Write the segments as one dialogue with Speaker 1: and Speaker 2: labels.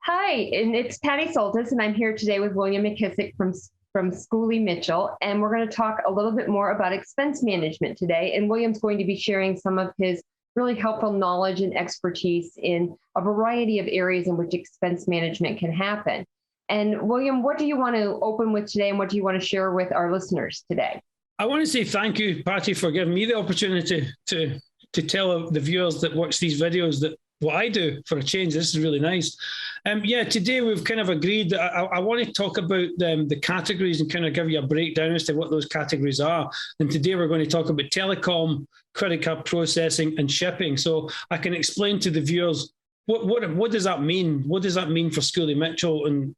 Speaker 1: Hi, and it's Patty Soltis, and I'm here today with William McKissock from Schooley Mitchell, and we're going to talk a little bit more about expense management today. And William's going to be sharing some of his really helpful knowledge and expertise in a variety of areas in which expense management can happen. And William, what do you want to open with today, and what do you want to share with our listeners today?
Speaker 2: I want to say thank you, Patty, for giving me the opportunity to tell the viewers that watch these videos that what I do for a change. This is really nice. Today we've kind of agreed that I want to talk about the categories and kind of give you a breakdown as to what those categories are. And today we're going to talk about telecom, credit card processing, and shipping. So I can explain to the viewers what does that mean? What does that mean for Schooley Mitchell and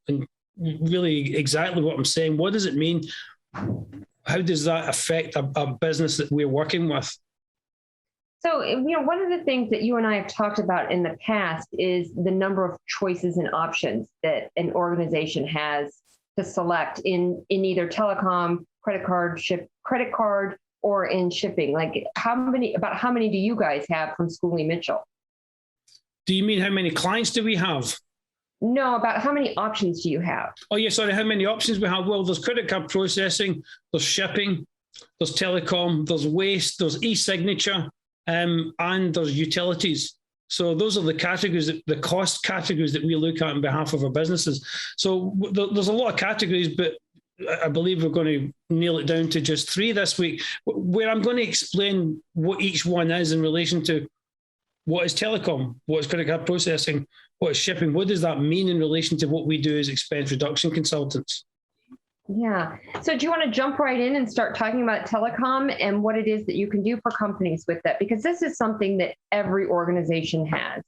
Speaker 2: really exactly what I'm saying? What does it mean? How does that affect a business that we're working with?
Speaker 1: So, one of the things that you and I have talked about in the past is the number of choices and options that an organization has to select in either telecom, credit card, or in shipping. Like how many do you guys have from Schooley Mitchell?
Speaker 2: Do you mean how many clients do we have?
Speaker 1: No, about how many options do you have?
Speaker 2: Oh, yeah, sorry, how many options we have? Well, there's credit card processing, there's shipping, there's telecom, there's waste, there's e-signature, and there's utilities. So those are the categories, the cost categories that we look at on behalf of our businesses. So there's a lot of categories, but I believe we're going to nail it down to just 3 this week, where I'm going to explain what each one is in relation to what is telecom, what is credit card processing, what is shipping, what does that mean in relation to what we do as expense reduction consultants?
Speaker 1: Yeah. So do you want to jump right in and start talking about telecom and what it is that you can do for companies with that? Because this is something that every organization has.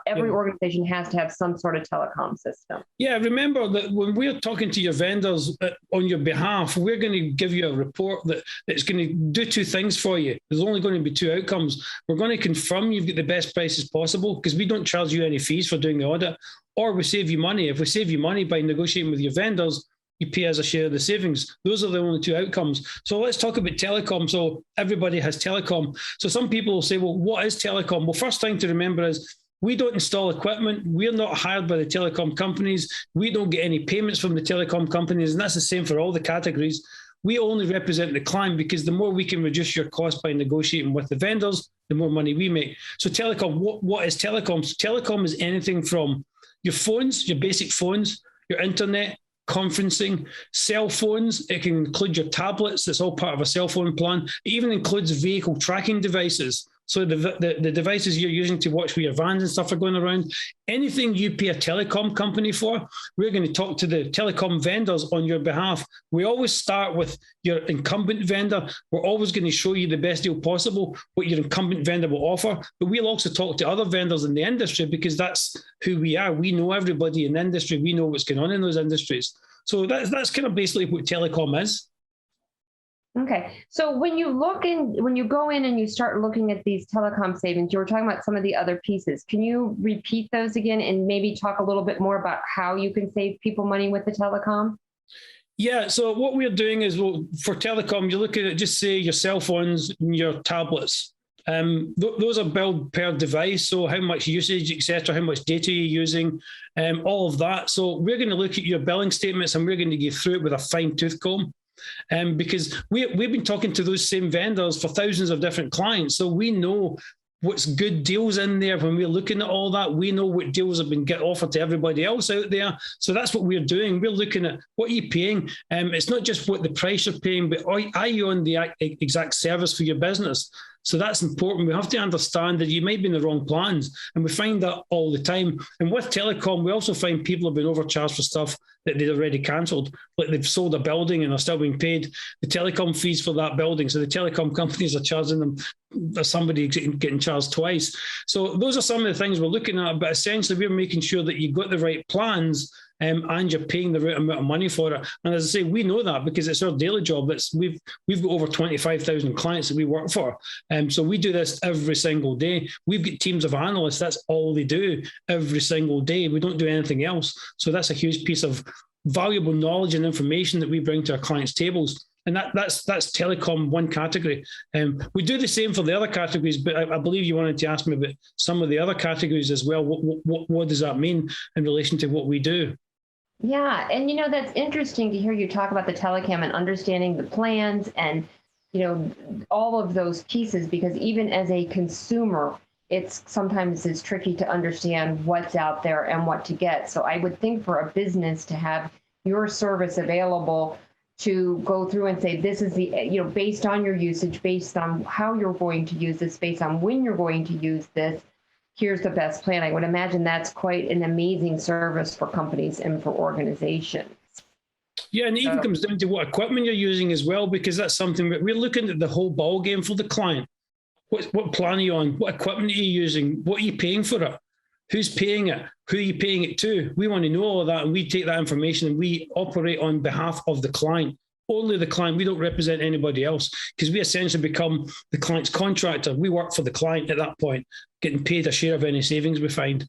Speaker 1: Every organization has to have some sort of telecom system. Yeah,
Speaker 2: remember that when we're talking to your vendors on your behalf, we're going to give you a report that's going to do 2 things for you. There's only going to be 2 outcomes. We're going to confirm you've got the best prices possible because we don't charge you any fees for doing the audit, or we save you money. If we save you money by negotiating with your vendors, you pay as a share of the savings. Those are the only 2 outcomes. So let's talk about telecom. So everybody has telecom. So some people will say, well, what is telecom? Well, first thing to remember is we don't install equipment. We're not hired by the telecom companies. We don't get any payments from the telecom companies. And that's the same for all the categories. We only represent the client because the more we can reduce your cost by negotiating with the vendors, the more money we make. So telecom, what is telecom? So telecom is anything from your phones, your basic phones, your internet, conferencing, cell phones. It can include your tablets. That's all part of a cell phone plan. It even includes vehicle tracking devices. So the devices you're using to watch where your vans and stuff are going around, anything you pay a telecom company for, we're going to talk to the telecom vendors on your behalf. We always start with your incumbent vendor. We're always going to show you the best deal possible, what your incumbent vendor will offer. But we'll also talk to other vendors in the industry because that's who we are. We know everybody in the industry. We know what's going on in those industries. So that's kind of basically what telecom is.
Speaker 1: Okay. So when you go in and you start looking at these telecom savings, you were talking about some of the other pieces. Can you repeat those again and maybe talk a little bit more about how you can save people money with the telecom?
Speaker 2: Yeah. So what we're doing is, for telecom, you look at it, just say your cell phones and your tablets. Those are billed per device. So how much usage, etc., how much data you're using, all of that. So we're going to look at your billing statements and we're going to go through it with a fine tooth comb. Because we've been talking to those same vendors for thousands of different clients. So we know what's good deals in there. When we're looking at all that, we know what deals have been offered to everybody else out there. So that's what we're doing. We're looking at what are you paying. It's not just what the price you're paying, but are you on the exact service for your business? So that's important. We have to understand that you might be in the wrong plans. And we find that all the time. And with telecom, we also find people have been overcharged for stuff that they'd already cancelled. Like they've sold a building and are still being paid the telecom fees for that building. So the telecom companies are charging them, somebody getting charged twice. So those are some of the things we're looking at. But essentially, we're making sure that you've got the right plans and you're paying the right amount of money for it. And as I say, we know that because it's our daily job. We've got over 25,000 clients that we work for. So we do this every single day. We've got teams of analysts. That's all they do every single day. We don't do anything else. So that's a huge piece of valuable knowledge and information that we bring to our clients' tables. And that's telecom, one category. We do the same for the other categories, but I believe you wanted to ask me about some of the other categories as well. What does that mean in relation to what we do?
Speaker 1: Yeah, and that's interesting to hear you talk about the telecom and understanding the plans and all of those pieces, because even as a consumer, sometimes it's tricky to understand what's out there and what to get. So I would think for a business to have your service available to go through and say, this is the, based on your usage, based on how you're going to use this, based on when you're going to use this, here's the best plan. I would imagine that's quite an amazing service for companies and for organizations.
Speaker 2: Yeah, and it even comes down to what equipment you're using as well, because that's something that we're looking at the whole ball game for the client. What plan are you on? What equipment are you using? What are you paying for it? Who's paying it? Who are you paying it to? We want to know all of that, and we take that information and we operate on behalf of the client. Only the client. We don't represent anybody else, because we essentially become the client's contractor. We work for the client at that point, getting paid a share of any savings we find.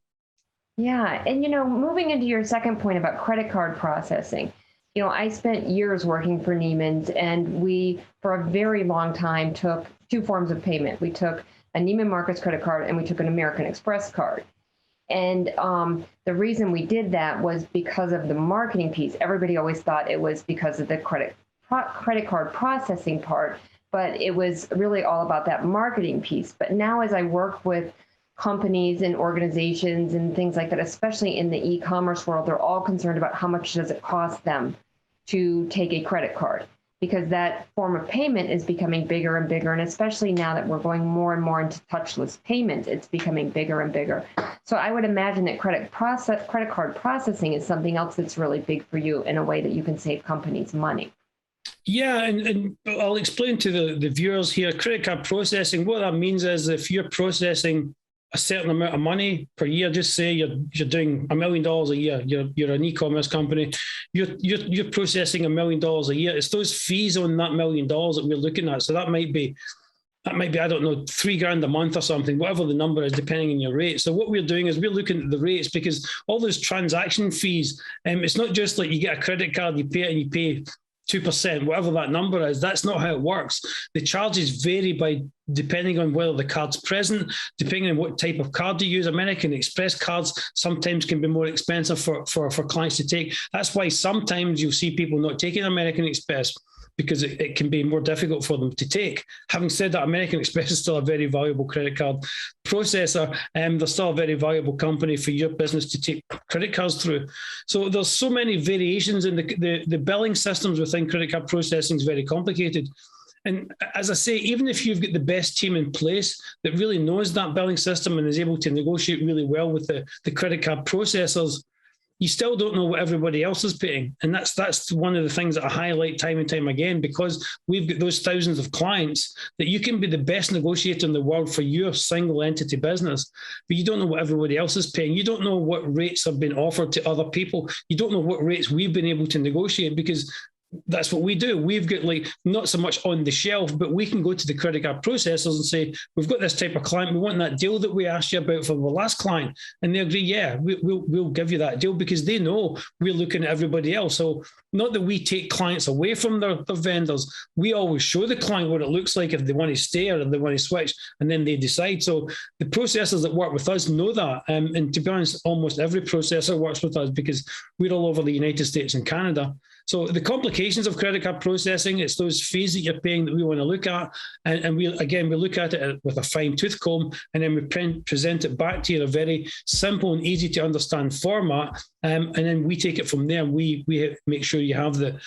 Speaker 1: Yeah, and moving into your second point about credit card processing, I spent years working for Neiman's, and we, for a very long time, took two forms of payment. We took a Neiman Marcus credit card and we took an American Express card. And the reason we did that was because of the marketing piece. Everybody always thought it was because of the credit card processing part, but it was really all about that marketing piece. But now as I work with companies and organizations and things like that, especially in the e-commerce world, they're all concerned about how much does it cost them to take a credit card, because that form of payment is becoming bigger and bigger. And especially now that we're going more and more into touchless payments, it's becoming bigger and bigger. So I would imagine that credit card processing is something else that's really big for you in a way that you can save companies money.
Speaker 2: Yeah, and I'll explain to the viewers here, credit card processing, what that means is if you're processing a certain amount of money per year, just say you're doing $1 million a year, you're an e-commerce company, you're processing $1 million a year. It's those fees on that $1 million that we're looking at. So that might be, I don't know, $3,000 a month or something, whatever the number is, depending on your rate. So what we're doing is we're looking at the rates, because all those transaction fees, it's not just like you get a credit card, you pay it and you pay 2%, whatever that number is. That's not how it works. The charges vary depending on whether the card's present, depending on what type of card you use. American Express cards sometimes can be more expensive for clients to take. That's why sometimes you'll see people not taking American Express, because it can be more difficult for them to take. Having said that, American Express is still a very valuable credit card processor, and they're still a very valuable company for your business to take credit cards through. So there's so many variations in the billing systems within credit card processing is very complicated. And as I say, even if you've got the best team in place that really knows that billing system and is able to negotiate really well with the credit card processors, you still don't know what everybody else is paying. And that's one of the things that I highlight time and time again, because we've got those thousands of clients, that you can be the best negotiator in the world for your single entity business, but you don't know what everybody else is paying. You don't know what rates have been offered to other people. You don't know what rates we've been able to negotiate, because that's what we do. We've got not so much on the shelf, but we can go to the credit card processors and say, we've got this type of client. We want that deal that we asked you about for the last client. And they agree, yeah, we'll give you that deal, because they know we're looking at everybody else. So not that we take clients away from their vendors. We always show the client what it looks like if they want to stay or if they want to switch, and then they decide. So the processors that work with us know that. And to be honest, almost every processor works with us, because we're all over the United States and Canada. So the complications of credit card processing, it's those fees that you're paying that we want to look at. And we look at it with a fine tooth comb, and then we present it back to you in a very simple and easy to understand format. And then we take it from there, and we make sure you have the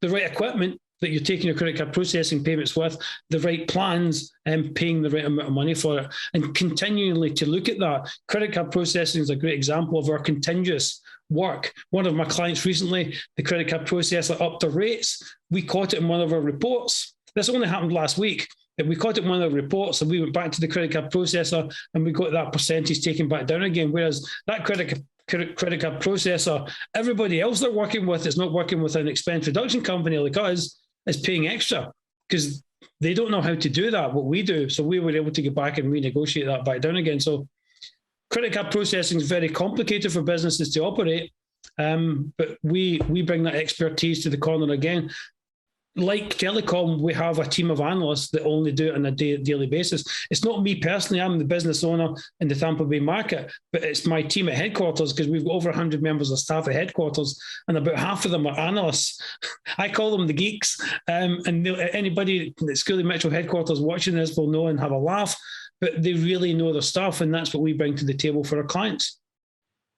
Speaker 2: right equipment that you're taking your credit card processing payments with, the right plans, and paying the right amount of money for it, and continually to look at that. Credit card processing is a great example of our continuous work. One of my clients recently, the credit card processor upped their rates. We caught it in one of our reports. This only happened last week. We caught it in one of the reports, and we went back to the credit card processor, and we got that percentage taken back down again. Whereas that credit card processor, everybody else they're working with is not working with an expense reduction company like us, is paying extra, because they don't know how to do that, what we do. So we were able to go back and renegotiate that back down again. So credit card processing is very complicated for businesses to operate, but we bring that expertise to the corner again. like Telecom, we have a team of analysts that only do it on a daily basis. It's not me personally. I'm the business owner in the Tampa Bay market, but it's my team at headquarters, because we've got over 100 members of staff at headquarters, and about half of them are analysts. I call them the geeks. And anybody at Schooley Mitchell headquarters watching this will know and have a laugh, but they really know their stuff, and that's what we bring to the table for our clients.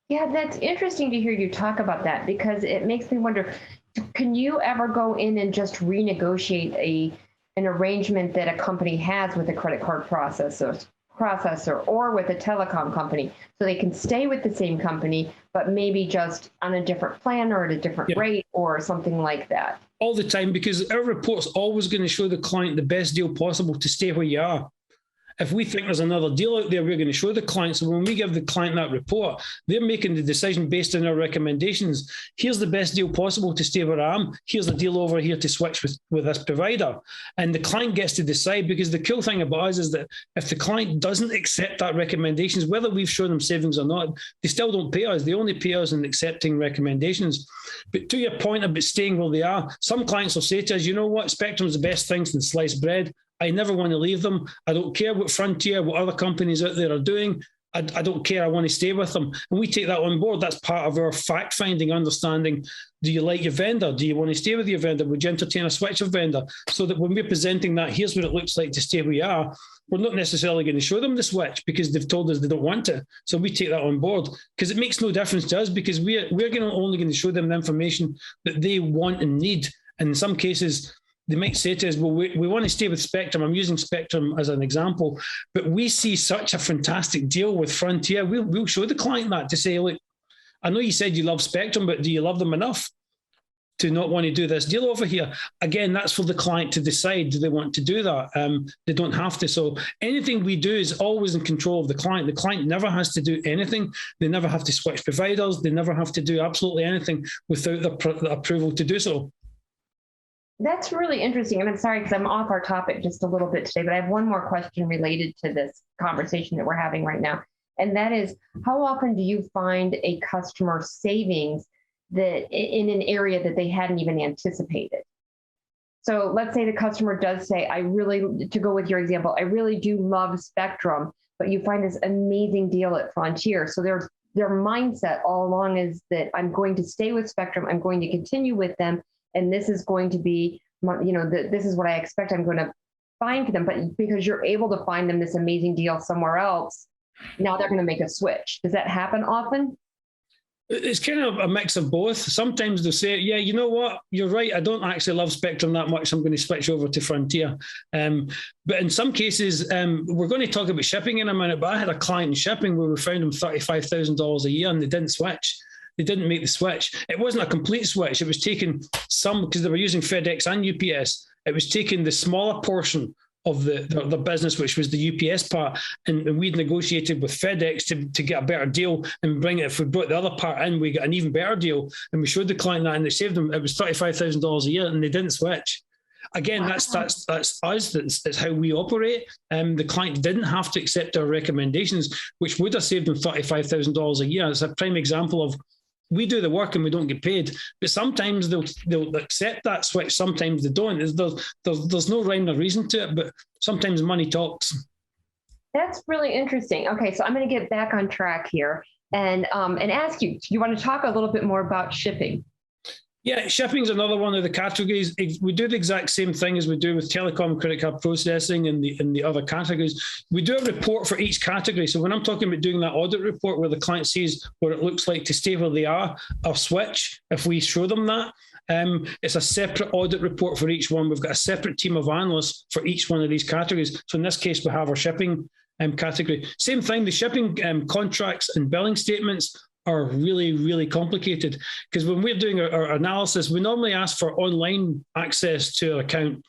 Speaker 1: Yeah, that's interesting to hear you talk about that, because it makes me wonder, can you ever go in and just renegotiate an arrangement that a company has with a credit card processor or with a telecom company, so they can stay with the same company, but maybe just on a different plan or at a different rate or something like that?
Speaker 2: All the time, because our report's always going to show the client the best deal possible to stay where you are. If we think there's another deal out there, we're going to show the client. So when we give the client that report, they're making the decision based on our recommendations. Here's the best deal possible to stay where I am. Here's a deal over here to switch with this provider. And the client gets to decide, because the cool thing about us is that if the client doesn't accept that recommendations, whether we've shown them savings or not, they still don't pay us. They only pay us in accepting recommendations. But to your point about staying where they are, some clients will say to us, you know what, Spectrum's the best thing since sliced bread. I never want to leave them. I don't care what Frontier, what other companies out there are doing. I don't care. I want to stay with them. And we take that on board. That's part of our fact-finding understanding. Do you like your vendor? Do you want to stay with your vendor? Would you entertain a switch of vendor? So that when we're presenting that, here's what it looks like to stay where we are, we're not necessarily going to show them the switch because they've told us they don't want to. So we take that on board, because it makes no difference to us, because we're only going to show them the information that they want and need. And in some cases, they might say to us, well, we want to stay with Spectrum. I'm using Spectrum as an example, but we see such a fantastic deal with Frontier. We'll show the client that, to say, look, I know you said you love Spectrum, but do you love them enough to not want to do this deal over here? Again, that's for the client to decide. Do they want to do that? They don't have to. So anything we do is always in control of the client. The client never has to do anything. They never have to switch providers. They never have to do absolutely anything without the approval to do so.
Speaker 1: That's really interesting. And I'm sorry, because I'm off our topic just a little bit today, but I have one more question related to this conversation that we're having right now. And that is, how often do you find a customer savings that in an area that they hadn't even anticipated? So let's say the customer does say, to go with your example, I really do love Spectrum, but you find this amazing deal at Frontier. So their mindset all along is that I'm going to stay with Spectrum. I'm going to continue with them. And this is going to be, this is what I expect I'm going to find for them. But because you're able to find them this amazing deal somewhere else, now they're going to make a switch. Does that happen often?
Speaker 2: It's kind of a mix of both. Sometimes they'll say, yeah, you know what, you're right. I don't actually love Spectrum that much. I'm going to switch over to Frontier. But in some cases, we're going to talk about shipping in a minute, but I had a client in shipping where we found them $35,000 a year and they didn't switch. They didn't make the switch. It wasn't a complete switch. It was taking some, because they were using FedEx and UPS, it was taking the smaller portion of the business, which was the UPS part, and we'd negotiated with FedEx to get a better deal and bring it. If we brought the other part in, we got an even better deal, and we showed the client that, and they saved them. It was $35,000 a year, and they didn't switch. Again, that's us. That's how we operate. The client didn't have to accept our recommendations, which would have saved them $35,000 a year. It's a prime example of, we do the work and we don't get paid, but sometimes they'll accept that switch. Sometimes they don't. There's no rhyme or reason to it, but sometimes money talks.
Speaker 1: That's really interesting. Okay, so I'm going to get back on track here and ask you. You want to talk a little bit more about shipping?
Speaker 2: Yeah, shipping is another one of the categories. We do the exact same thing as we do with telecom, credit card processing, and the other categories. We do a report for each category. So when I'm talking about doing that audit report where the client sees what it looks like to stay where they are, or switch, if we show them that, it's a separate audit report for each one. We've got a separate team of analysts for each one of these categories. So in this case, we have our shipping category. Same thing, the shipping contracts and billing statements are really, really complicated, because when we're doing our analysis, we normally ask for online access to our account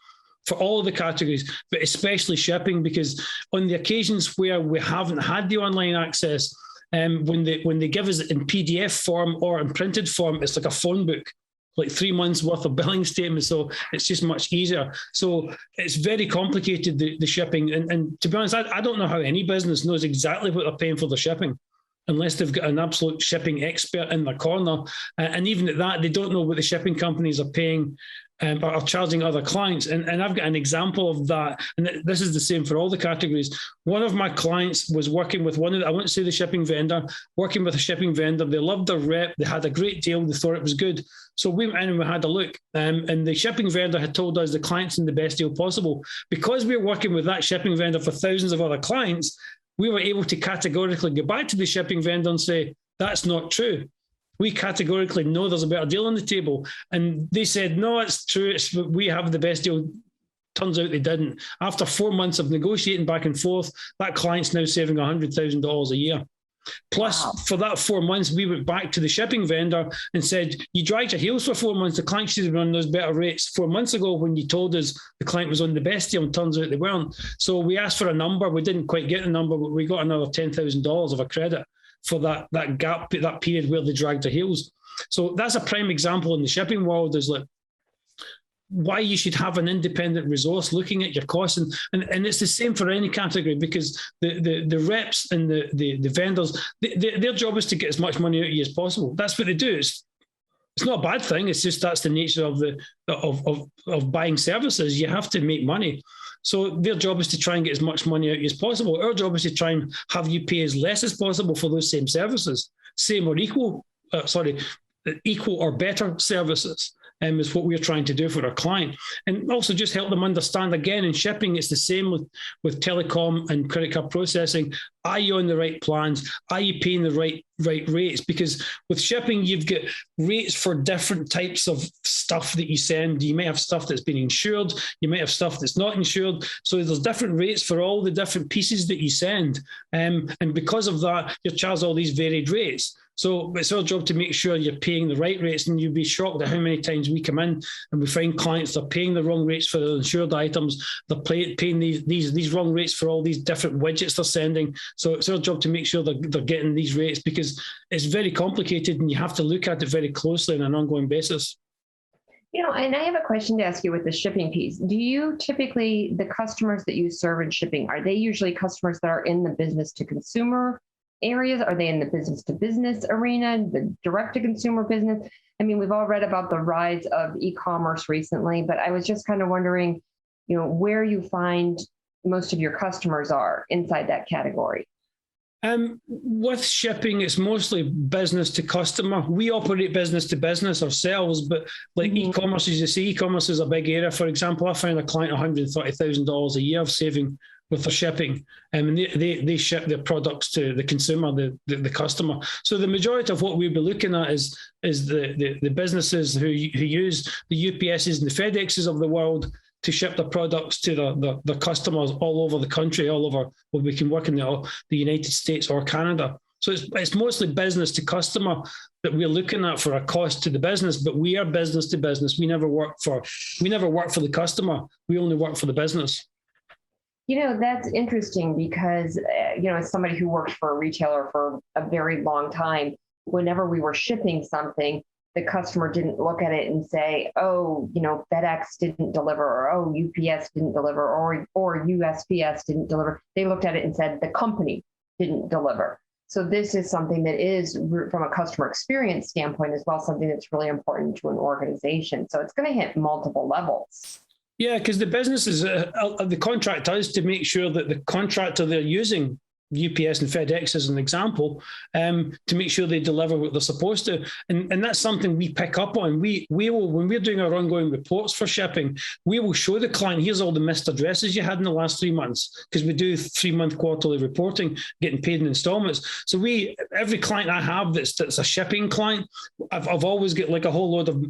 Speaker 2: for all of the categories, but especially shipping, because on the occasions where we haven't had the online access, when they give us it in PDF form or in printed form, it's like a phone book, like 3 months worth of billing statements. So it's just much easier. So it's very complicated, the shipping. And to be honest, I don't know how any business knows exactly what they're paying for the shipping. unless they've got an absolute shipping expert in their corner. And even at that, they don't know what the shipping companies are paying are charging other clients. And I've got an example of that. And this is the same for all the categories. One of my clients was working with I won't say the shipping vendor, working with a shipping vendor. They loved their rep. They had a great deal. They thought it was good. So we went in and we had a look. And the shipping vendor had told us the client's in the best deal possible. Because we're working with that shipping vendor for thousands of other clients, we were able to categorically go back to the shipping vendor and say, that's not true. We categorically know there's a better deal on the table. And they said, no, it's true. We have the best deal. Turns out they didn't. After 4 months of negotiating back and forth, that client's now saving $100,000 a year. Plus, for that 4 months, we went back to the shipping vendor and said, you dragged your heels for 4 months. The client should have been on those better rates 4 months ago when you told us the client was on the best deal, and turns out they weren't. So we asked for a number. We didn't quite get the number, but we got another $10,000 of a credit for that gap, that period where they dragged their heels. So that's a prime example in the shipping world, is like why you should have an independent resource looking at your costs. And it's the same for any category, because the reps and the vendors, their job is to get as much money out of you as possible. That's what they do. It's not a bad thing. It's just that's the nature of buying services. You have to make money. So their job is to try and get as much money out of you as possible. Our job is to try and have you pay as less as possible for those same services, equal or better services. Is what we're trying to do for our client. And also just help them understand, again, in shipping, it's the same with telecom and credit card processing. Are you on the right plans? Are you paying the right rates? Because with shipping, you've got rates for different types of stuff that you send. You may have stuff that's been insured. You might have stuff that's not insured. So there's different rates for all the different pieces that you send. And because of that, you're charged all these varied rates. So it's our job to make sure you're paying the right rates, and you'd be shocked at how many times we come in and we find clients are paying the wrong rates for the insured items. They're paying these wrong rates for all these different widgets they're sending. So it's our job to make sure they're getting these rates, because it's very complicated and you have to look at it very closely on an ongoing basis.
Speaker 1: And I have a question to ask you with the shipping piece. Do you typically, the customers that you serve in shipping, are they usually customers that are in the business to consumer areas? Are they in the business to business arena, the direct to consumer business? I mean, we've all read about the rise of e-commerce recently, but I was just kind of wondering, where you find most of your customers are inside that category.
Speaker 2: With shipping, it's mostly business to customer. We operate business to business ourselves, but like e-commerce, as you say, e-commerce is a big area. For example, I found a client $130,000 a year of saving with their shipping, and they ship their products to the consumer, the customer. So the majority of what we'll be looking at is the businesses who use the UPSs and the FedExes of the world to ship their products to the customers all over the country, all over, well, we can work in the United States or Canada. So it's mostly business to customer that we're looking at for a cost to the business, but we are business to business. We never work for the customer. We only work for the business.
Speaker 1: That's interesting because, as somebody who worked for a retailer for a very long time, whenever we were shipping something, the customer didn't look at it and say, oh, FedEx didn't deliver, or oh, UPS didn't deliver, or USPS didn't deliver. They looked at it and said the company didn't deliver. So this is something that is, from a customer experience standpoint as well, something that's really important to an organization. So it's going to hit multiple levels.
Speaker 2: Yeah, because the businesses, the contract is to make sure that the contractor they're using, UPS and FedEx as an example, to make sure they deliver what they're supposed to. And that's something we pick up on. We will, when we're doing our ongoing reports for shipping, we will show the client, here's all the missed addresses you had in the last 3 months, because we do 3-month quarterly reporting, getting paid in installments. So every client I have that's a shipping client, I've always got like a whole load of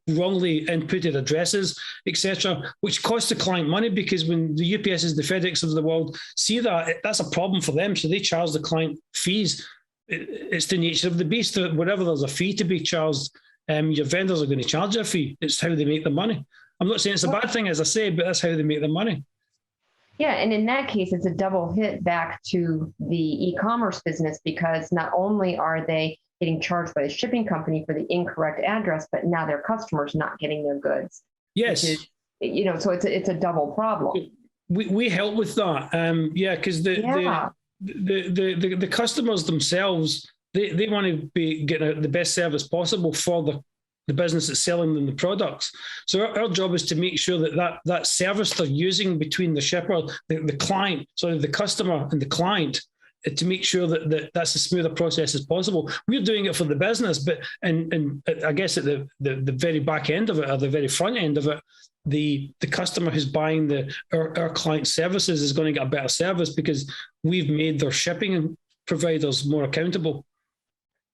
Speaker 2: wrongly inputted addresses, etc., which costs the client money, because when the UPSs, the FedEx of the world see that, that's a problem for them. So they charge the client fees. It's the nature of the beast that wherever there's a fee to be charged, your vendors are going to charge a fee. It's how they make their money. I'm not saying it's a bad thing, as I say, but that's how they make their money.
Speaker 1: Yeah, and in that case, it's a double hit back to the e-commerce business, because not only are they getting charged by the shipping company for the incorrect address, but now their customers not getting their goods.
Speaker 2: Yes.
Speaker 1: So it's a double problem.
Speaker 2: We help with that. Because the customers themselves, they want to be getting the best service possible for the business that's selling them the products. So our job is to make sure that service they're using between the shipper, the client, so the customer and the client, to make sure that that's as smooth a process as possible. We're doing it for the business, but and I guess at the very back end of it, or the very front end of it, the customer who's buying our client services is going to get a better service because we've made their shipping providers more accountable.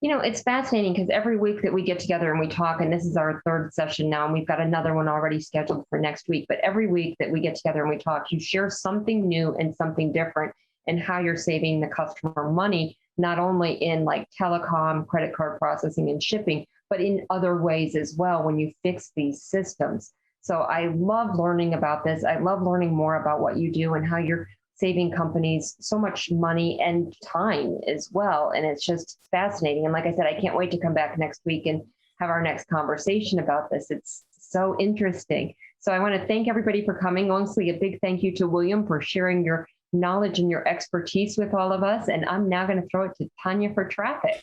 Speaker 1: It's fascinating because every week that we get together and we talk, and this is our third session now, and we've got another one already scheduled for next week, but every week that we get together and we talk, you share something new and something different and how you're saving the customer money, not only in like telecom, credit card processing and shipping, but in other ways as well when you fix these systems. So I love learning about this. I love learning more about what you do and how you're saving companies so much money and time as well. And it's just fascinating. And like I said, I can't wait to come back next week and have our next conversation about this. It's so interesting. So I want to thank everybody for coming. Mostly a big thank you to William for sharing your knowledge and your expertise with all of us. And I'm now going to throw it to Tanya for traffic.